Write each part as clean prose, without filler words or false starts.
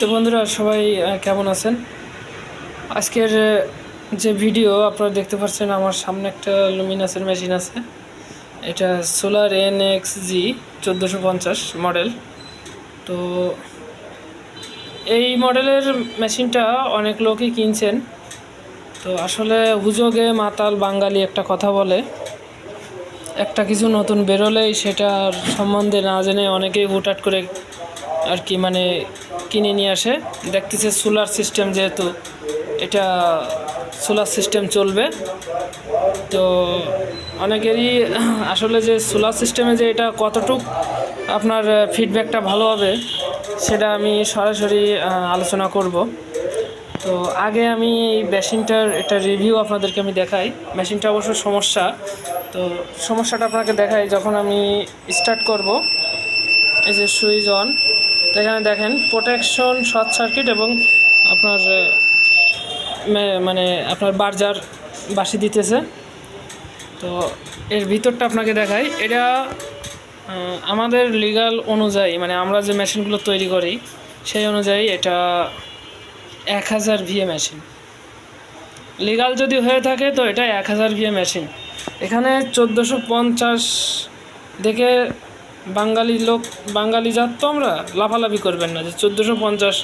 তো বন্ধুরা সবাই কেমন আছেন? আজকের যে ভিডিও আপনারা দেখতে পাচ্ছেন, আমার সামনে একটা লুমিনাসের মেশিন আছে। এটা সোলার NXG 1450 মডেল। তো এই মডেলের মেশিনটা অনেক লোকই কিনছেন। তো আসলে হুজগে মাতাল বাঙালি একটা কথা বলে, একটা কিছু নতুন বেরোলেই সেটার সম্বন্ধে না জেনে অনেকেই হুটহাট করে আর কি কিনে নিয়ে আসে। দেখতেছে সোলার সিস্টেম, যেহেতু এটা সোলার সিস্টেম চলবে, তো অনেকেরই আসলে যে সোলার সিস্টেমে যে এটা কতটুক আপনার ফিডব্যাকটা ভালো হবে সেটা আমি সরাসরি আলোচনা করব। তো আগে আমি এই মেশিনটার একটা রিভিউ আপনাদেরকে আমি দেখাই। মেশিনটা অবশ্য সমস্যা, তো সমস্যাটা আপনাকে দেখাই। যখন আমি স্টার্ট করব, এই যে সুইচ অন, তো এখানে দেখেন প্রোটেকশন, শর্ট সার্কিট এবং আপনার আপনার বার্জার বাঁশি দিতেছে। তো এর ভিতরটা আপনাকে দেখাই। এটা আমাদের লিগাল অনুযায়ী, আমরা যে মেশিনগুলো তৈরি করি সেই অনুযায়ী এটা 1000 VA মেশিন। লিগাল যদি হয়ে থাকে তো এটা 1000 VA মেশিন। এখানে 1450 দেখে বাঙালি জাত তো আমরা লাফালাফি করবেন না যে 1450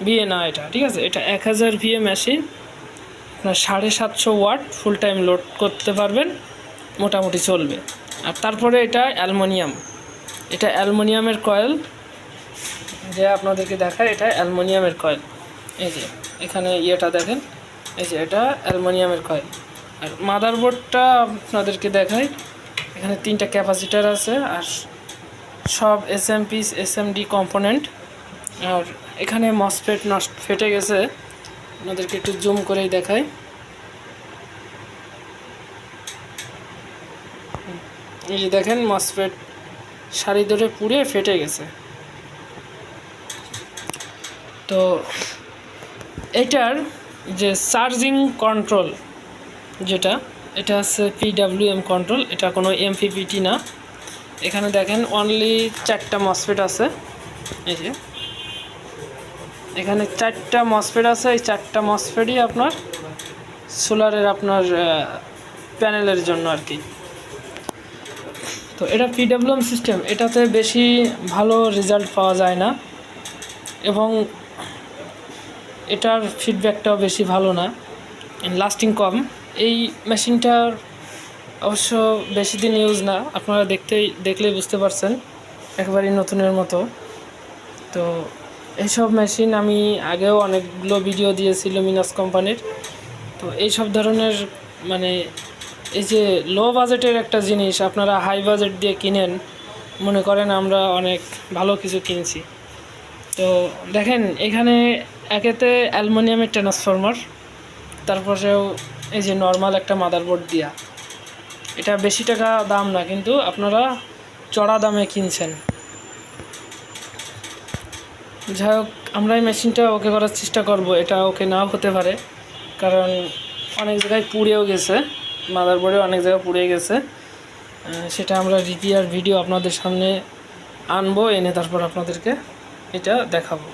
VA না, এটা ঠিক আছে। এটা 1000 VA মেশিন। আপনার 750 ওয়াট ফুল টাইম লোড করতে পারবেন, মোটামুটি চলবে। আর তারপরে এটা অ্যালুমিনিয়ামের কয়েল, যে আপনাদেরকে দেখায়, এটা অ্যালুমিনিয়ামের কয়েল। এই যে এখানে ইয়েটা দেখেন, এই যে এটা অ্যালুমিনিয়ামের কয়েল। আর মাদারবোর্ডটা আপনাদেরকে দেখাই। এখানে 3টা ক্যাপাসিটার আছে, আর সব SMD কম্পোনেন্ট। আর এখানে মসফেট ফেটে গেছে, আপনাদেরকে একটু জুম করেই দেখাই। এই যে দেখেন, মসফেট সারি ধরে পুড়ে ফেটে গেছে। তো এটার যে চার্জিং কন্ট্রোল, এটা হচ্ছে PWM কন্ট্রোল, এটা কোনো MPPT না। এখানে দেখেন অনলি 4টা মসফেট আছে। এই যে এখানে 4টা মসফেট আছে। এই 4টা মসফেটই আপনার সোলারের আপনার প্যানেলের জন্য আর কি। তো এটা PWM সিস্টেম, এটাতে বেশি ভালো রেজাল্ট পাওয়া যায় না এবং এটার ফিডব্যাকটাও বেশি ভালো না, লাস্টিং কম। এই মেশিনটার অবশ্য বেশি দিন ইউজ না, আপনারা দেখলেই বুঝতে পারছেন, একেবারেই নতুনের মতো। তো এইসব মেশিন আমি আগেও অনেকগুলো ভিডিও দিয়েছি লুমিনাস কোম্পানির। তো এইসব ধরনের এই যে লো বাজেটের একটা জিনিস আপনারা হাই বাজেট দিয়ে কিনেন, মনে করেন আমরা অনেক ভালো কিছু কিনছি। তো দেখেন এখানে একেতে অ্যালুমিনিয়ামের ট্রান্সফরমার, তারপরেও এই যে নর্মাল একটা মাদারবোর্ড দিয়া। এটা বেশি টাকা দাম না, কিন্তু আপনারা চড়া দামে কিনছেন। যাই হোক, আমরা এই মেশিনটা ওকে করার চেষ্টা করব। এটা ওকে নাও হতে পারে, কারণ অনেক জায়গায় পুড়েও গেছে, মাদারবোর্ডে অনেক জায়গায় পুড়ে গেছে। সেটা আমরা রিপেয়ার ভিডিও আপনাদের সামনে আনবো, এনে তারপর আপনাদেরকে এটা দেখাবো।